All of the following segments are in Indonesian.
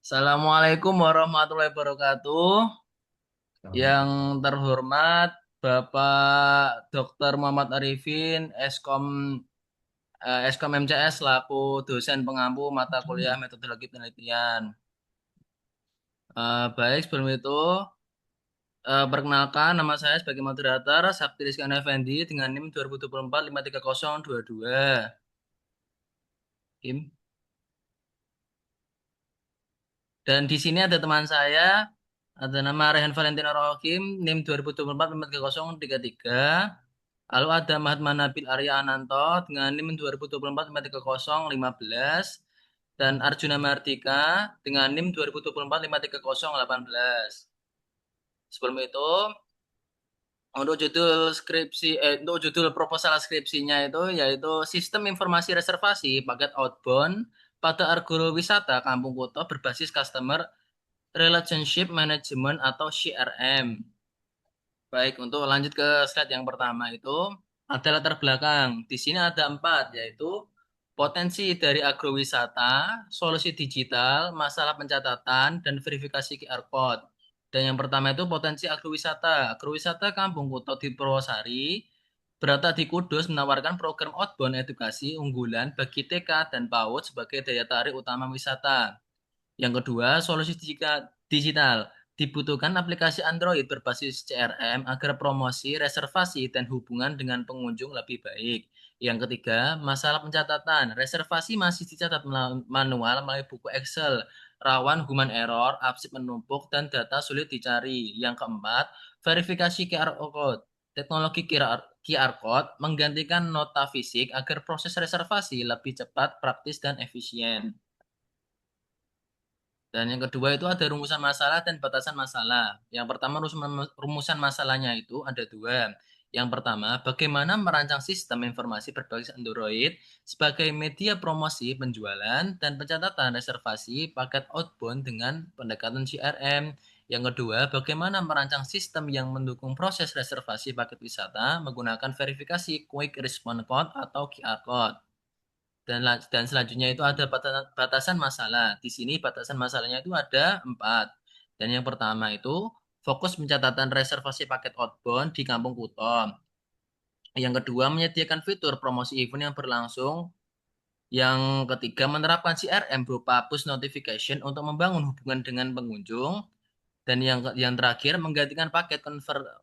Assalamualaikum warahmatullahi wabarakatuh. Yang terhormat Bapak Dr. Muhammad Arifin, Eskom MCS selaku dosen pengampu mata kuliah metodologi penelitian. Baik, sebelum itu perkenalkan nama saya sebagai moderator Sakti Rizkan Effendi dengan NIM 2024 53022. Kim. Dan di sini ada teman saya, ada nama Rehan Valentino Rohim, NIM 2024 53033. Lalu ada Mahatma Nabil Arya Ananto dengan NIM 2024 53015 dan Arjuna Mardika dengan NIM 2024 53018. Sebelum itu, untuk judul proposal skripsinya itu yaitu Sistem Informasi Reservasi Paket Outbound pada Agrowisata Kampung Kuto berbasis Customer Relationship Management atau CRM. Baik, untuk lanjut ke slide yang pertama itu ada latar belakang. Di sini ada empat, yaitu potensi dari agrowisata, solusi digital, masalah pencatatan, dan verifikasi QR Code. Dan yang pertama itu potensi agrowisata. Agrowisata Kampung Kuto di Purwosari berada di Kudus menawarkan program outbound edukasi unggulan bagi TK dan PAUD sebagai daya tarik utama wisata. Yang kedua, solusi digital. Dibutuhkan aplikasi Android berbasis CRM agar promosi, reservasi, dan hubungan dengan pengunjung lebih baik. Yang ketiga, masalah pencatatan. Reservasi masih dicatat manual melalui buku Excel, rawan human error, arsip menumpuk, dan data sulit dicari. Yang keempat, verifikasi QR Code. Teknologi QR Code menggantikan nota fisik agar proses reservasi lebih cepat, praktis, dan efisien. Dan yang kedua itu ada rumusan masalah dan batasan masalah. Yang pertama rumusan masalahnya itu ada dua. Yang pertama, bagaimana merancang sistem informasi berbasis Android sebagai media promosi penjualan dan pencatatan reservasi paket outbound dengan pendekatan CRM. Yang kedua, bagaimana merancang sistem yang mendukung proses reservasi paket wisata menggunakan verifikasi Quick Response Code atau QR Code. Dan selanjutnya itu ada batasan masalah. Di sini batasan masalahnya itu ada empat. Dan yang pertama itu fokus pencatatan reservasi paket outbound di Kampung Kuto. Yang kedua menyediakan fitur promosi event yang berlangsung. Yang ketiga menerapkan CRM berupa push notification untuk membangun hubungan dengan pengunjung. Dan yang terakhir menggantikan paket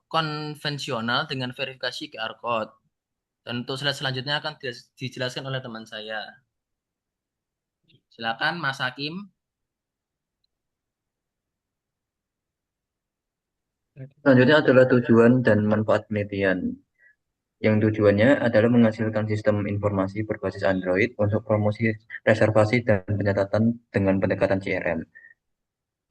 konvensional dengan verifikasi QR Code. Dan untuk slide selanjutnya akan dijelaskan oleh teman saya. Silakan Mas Hakim. Selanjutnya adalah tujuan dan manfaat penelitian. Yang tujuannya adalah menghasilkan sistem informasi berbasis Android untuk promosi reservasi dan pencatatan dengan pendekatan CRM.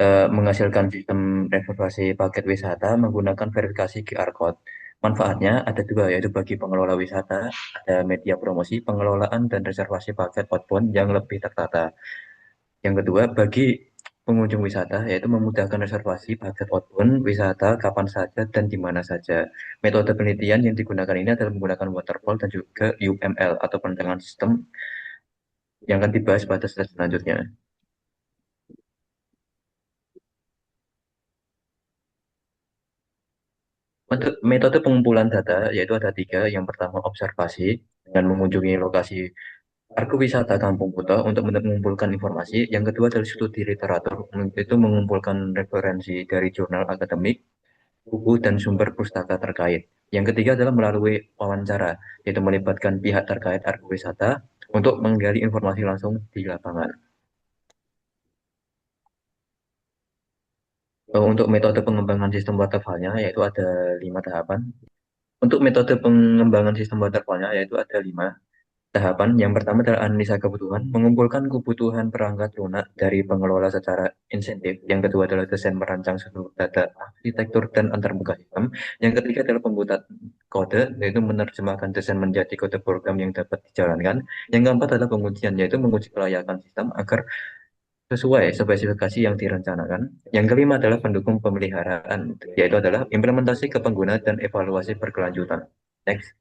Menghasilkan sistem reservasi paket wisata menggunakan verifikasi QR Code. Manfaatnya ada dua, yaitu bagi pengelola wisata, ada media promosi, pengelolaan, dan reservasi paket outbound yang lebih tertata. Yang kedua, bagi pengunjung wisata, yaitu memudahkan reservasi paket outbound wisata kapan saja dan di mana saja. Metode penelitian yang digunakan ini adalah menggunakan waterfall dan juga UML atau perencanaan sistem yang akan dibahas pada slide selanjutnya. Metode pengumpulan data yaitu ada tiga. Yang pertama observasi dengan mengunjungi lokasi wisata Kampung Kuto untuk mengumpulkan informasi. Yang kedua adalah studi literatur, itu mengumpulkan referensi dari jurnal akademik, buku dan sumber pustaka terkait. Yang ketiga adalah melalui wawancara, yaitu melibatkan pihak terkait wisata untuk menggali informasi langsung di lapangan. Untuk metode pengembangan sistem waterfall-nya yaitu ada 5 tahapan. Untuk metode pengembangan sistem waterfall-nya yaitu ada 5 tahapan. Yang pertama adalah analisa kebutuhan, mengumpulkan kebutuhan perangkat lunak dari pengelola secara insentif. Yang kedua adalah desain merancang seluruh data, arsitektur, dan antarmuka sistem. Yang ketiga adalah pembuatan kode, yaitu menerjemahkan desain menjadi kode program yang dapat dijalankan. Yang keempat adalah pengujian, yaitu menguji kelayakan sistem agar sesuai spesifikasi yang direncanakan. Yang kelima adalah pendukung pemeliharaan, yaitu adalah implementasi ke pengguna dan evaluasi berkelanjutan. Next.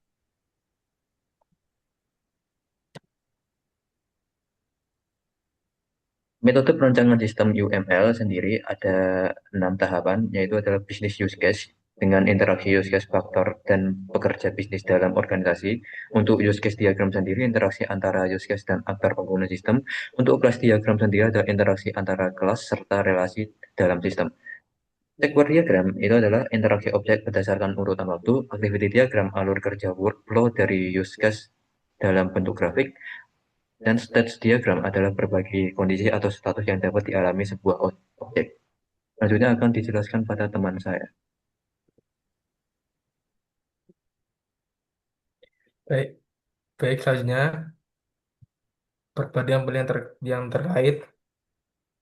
Metode perancangan sistem UML sendiri ada 6 tahapan, yaitu adalah business use case dengan interaksi use case faktor dan pekerja bisnis dalam organisasi. Untuk use case diagram sendiri, interaksi antara use case dan aktor pengguna sistem. Untuk kelas diagram sendiri ada interaksi antara kelas serta relasi dalam sistem. Sequence diagram itu adalah interaksi objek berdasarkan urutan waktu. Activity diagram alur kerja workflow dari use case dalam bentuk grafik. Dan stage diagram adalah berbagai kondisi atau status yang dapat dialami sebuah objek. Selanjutnya akan dijelaskan pada teman saya. Baik, baik selanjutnya perbandingan yang, yang terkait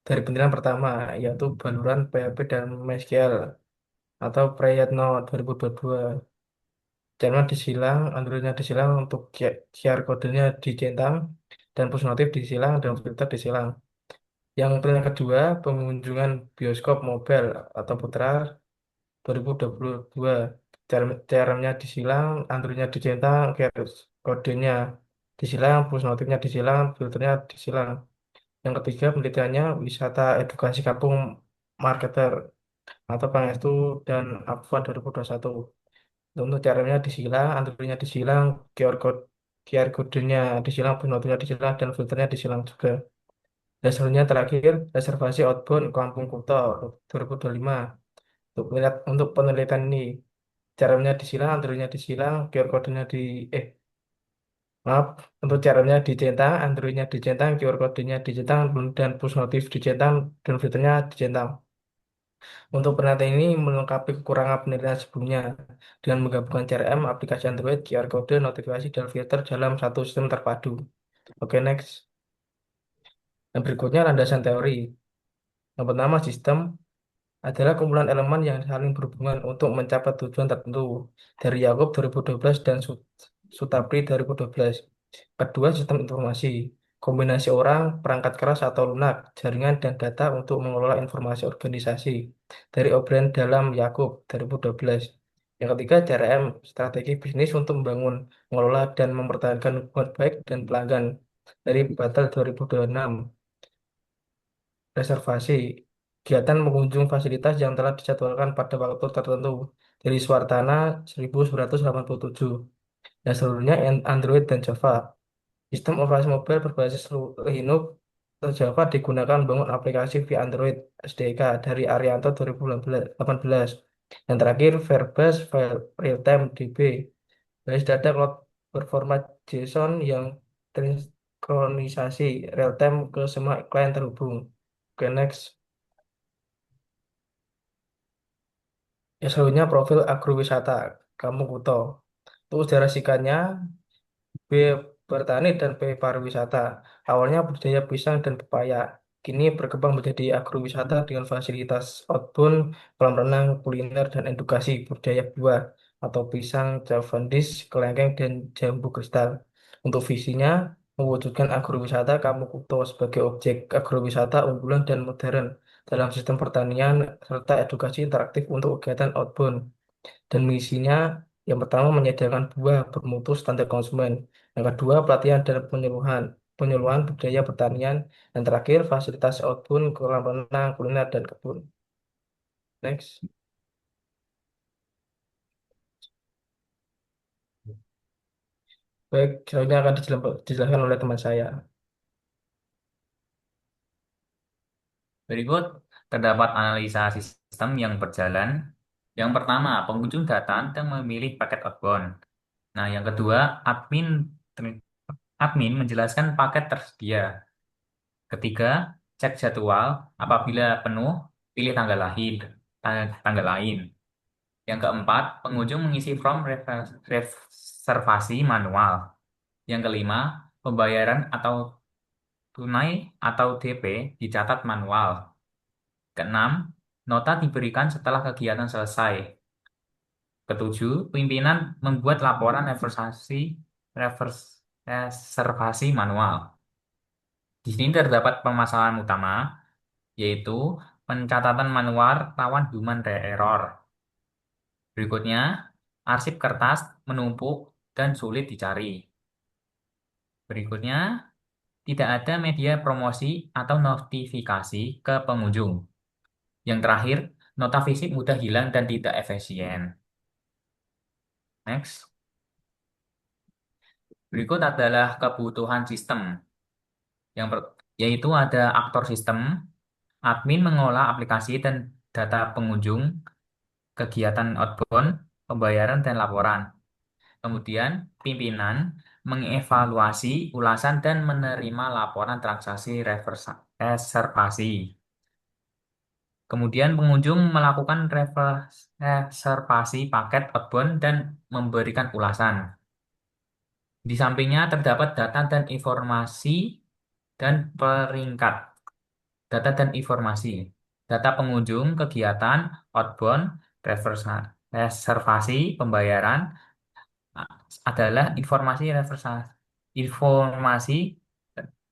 dari penilaian pertama yaitu baluran PHP dan MySQL atau Prayatno 2022. Channel disilang, Androidnya disilang untuk QR kodenya dicentang dan push notif disilang dan filter disilang. Yang penilaian kedua, pengunjungan bioskop mobile atau putra 2022. CRM-nya disilang, Androidnya dicentang, QR kodenya disilang, push notifnya disilang, filternya disilang. Yang ketiga, penelitiannya wisata edukasi kampung marketer atau Pangestu dan Afwan 2021. Untuk caranya disilang, Androidnya disilang, QR kodenya disilang, penutupnya disilang, dan filternya disilang juga. Dan selanjutnya terakhir, reservasi outbound Kampung Kuto 2025. Untuk penelitian ini, caranya disilang, Androidnya disilang, QR kodenya maaf, untuk caranya dicentang, Androidnya dicentang, QR kodenya dicentang, dan push notif dicentang, dan filternya dicentang. Untuk penelitian ini melengkapi kekurangan penelitian sebelumnya dengan menggabungkan CRM, aplikasi Android, QR code, notifikasi, dan filter dalam satu sistem terpadu. Oke, next. Dan berikutnya landasan teori. Yang pertama, sistem adalah kumpulan elemen yang saling berhubungan untuk mencapai tujuan tertentu dari Yakub 2012 dan Sutapri 2012. Kedua, sistem informasi. Kombinasi orang, perangkat keras atau lunak, jaringan dan data untuk mengelola informasi organisasi dari O'Brien dalam Yakub 2012. Yang ketiga, CRM, strategi bisnis untuk membangun, mengelola, dan mempertahankan hubungan baik dan pelanggan dari Batal 2026. Reservasi, kegiatan mengunjung fasilitas yang telah dijadwalkan pada waktu tertentu dari Suartana 1987. Dan seluruhnya Android dan Java. Sistem operasi mobil berbasis Linux atau Java digunakan membangun aplikasi via Android SDK dari Arianto 2018. Dan terakhir, Verbase File Realtime DB, basis data cloud performa JSON yang terinkronisasi real-time ke semua klien terhubung. Oke, next. Ya, selanjutnya profil agrowisata Kampung Kuto. Untuk sejarah singkatnya, B. Bertani dan B. Pariwisata. Awalnya budidaya pisang dan pepaya. Kini berkembang menjadi agrowisata dengan fasilitas outbound, kolam renang, kuliner, dan edukasi budidaya buah atau pisang, Cavendish, kelengkeng, dan jambu kristal. Untuk visinya, mewujudkan agrowisata Kampung Kuto sebagai objek agrowisata unggulan dan modern dalam sistem pertanian serta edukasi interaktif untuk kegiatan outbound. Dan misinya yang pertama menyediakan buah bermutu standar konsumen. Yang kedua pelatihan dan penyuluhan budaya pertanian. Dan terakhir fasilitas outbound, kolam renang, kuliner dan kebun. Next. Baik, selanjutnya akan dijelaskan oleh teman saya. Berikut terdapat analisa sistem yang berjalan. Yang pertama, pengunjung datang dan memilih paket outbound. Nah, yang kedua, admin menjelaskan paket tersedia. Ketiga, cek jadwal. Apabila penuh, pilih tanggal lain. Yang keempat, pengunjung mengisi form reservasi manual. Yang kelima, pembayaran atau tunai atau DP dicatat manual. Keenam, nota diberikan setelah kegiatan selesai. Ketujuh, pimpinan membuat laporan reservasi manual. Di sini terdapat permasalahan utama, yaitu pencatatan manual rawan human error. Berikutnya, arsip kertas menumpuk dan sulit dicari. Berikutnya, tidak ada media promosi atau notifikasi ke pengunjung. Yang terakhir, nota fisik mudah hilang dan tidak efisien. Next. Berikut adalah kebutuhan sistem, yaitu ada aktor sistem, admin mengolah aplikasi dan data pengunjung, kegiatan outbound, pembayaran dan laporan. Kemudian, pimpinan mengevaluasi ulasan dan menerima laporan transaksi reservasi. Kemudian, pengunjung melakukan reservasi paket outbound dan memberikan ulasan. Di sampingnya terdapat data dan informasi dan peringkat. Data dan informasi. Data pengunjung, kegiatan, outbound, reservasi, pembayaran, adalah informasi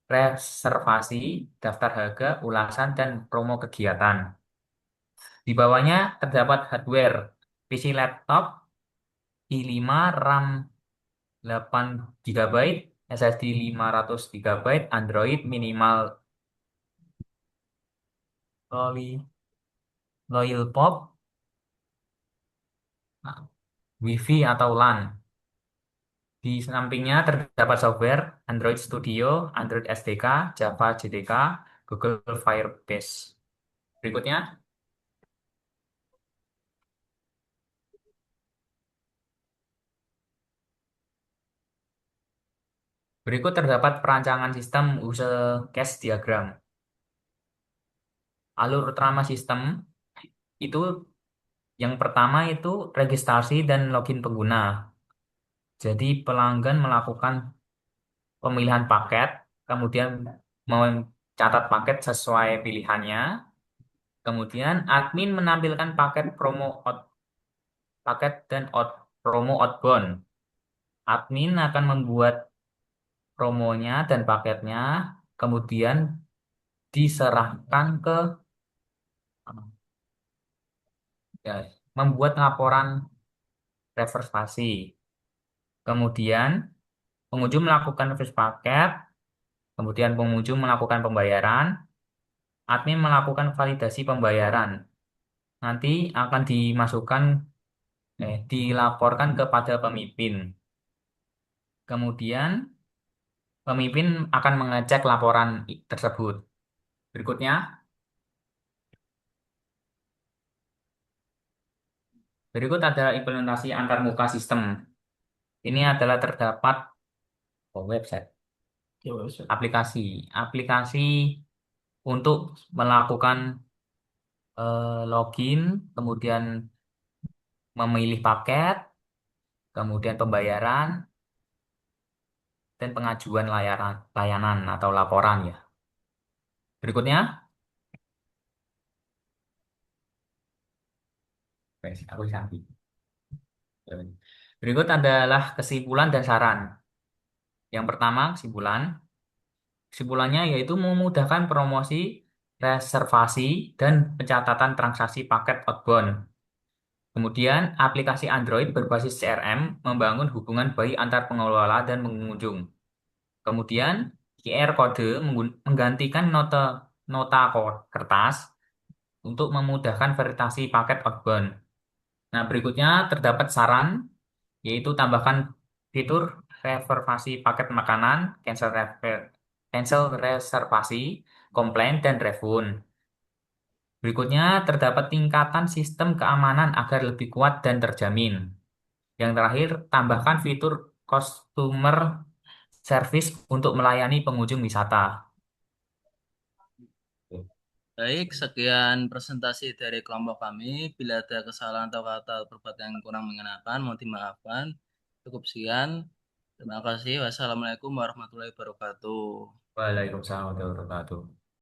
reservasi, daftar harga, ulasan, dan promo kegiatan. Di bawahnya terdapat hardware, PC laptop, i5, RAM 8 GB, SSD 500 GB, Android minimal Loyalpop, Wi-Fi atau LAN. Di sampingnya terdapat software Android Studio, Android SDK, Java JDK, Google Firebase. Berikutnya, berikut terdapat perancangan sistem use case diagram. Alur utama sistem itu yang pertama itu registrasi dan login pengguna. Jadi pelanggan melakukan pemilihan paket, kemudian mencatat paket sesuai pilihannya. Kemudian admin menampilkan paket dan promo outbound. Admin akan membuat promonya dan paketnya, kemudian diserahkan ke ya, membuat laporan reservasi. Kemudian pengunjung melakukan reservasi paket, kemudian pengunjung melakukan pembayaran, admin melakukan validasi pembayaran. Nanti akan dilaporkan kepada pemimpin. Kemudian pemimpin akan mengecek laporan tersebut. Berikutnya, berikut ada implementasi antarmuka sistem. Ini adalah terdapat website, Ya, website. aplikasi untuk melakukan login, kemudian memilih paket, kemudian pembayaran, dan pengajuan layanan atau laporan ya. Berikutnya, aku sampai. Berikut adalah kesimpulan dan saran. Yang pertama, kesimpulannya yaitu memudahkan promosi, reservasi, dan pencatatan transaksi paket outbound. Kemudian, aplikasi Android berbasis CRM membangun hubungan baik antar pengelola dan pengunjung. Kemudian, QR kode menggantikan nota kertas untuk memudahkan verifikasi paket outbound. Nah, berikutnya terdapat saran, yaitu tambahkan fitur reservasi paket makanan, cancel reservasi, komplain, dan refund. Berikutnya terdapat tingkatan sistem keamanan agar lebih kuat dan terjamin. Yang terakhir, tambahkan fitur customer service untuk melayani pengunjung wisata. Baik, sekian presentasi dari kelompok kami. Bila ada kesalahan atau kata perbuatan yang kurang mengenakan, mohon dimaafkan. Cukup sekian. Terima kasih. Wassalamualaikum warahmatullahi wabarakatuh. Waalaikumsalam warahmatullahi wabarakatuh.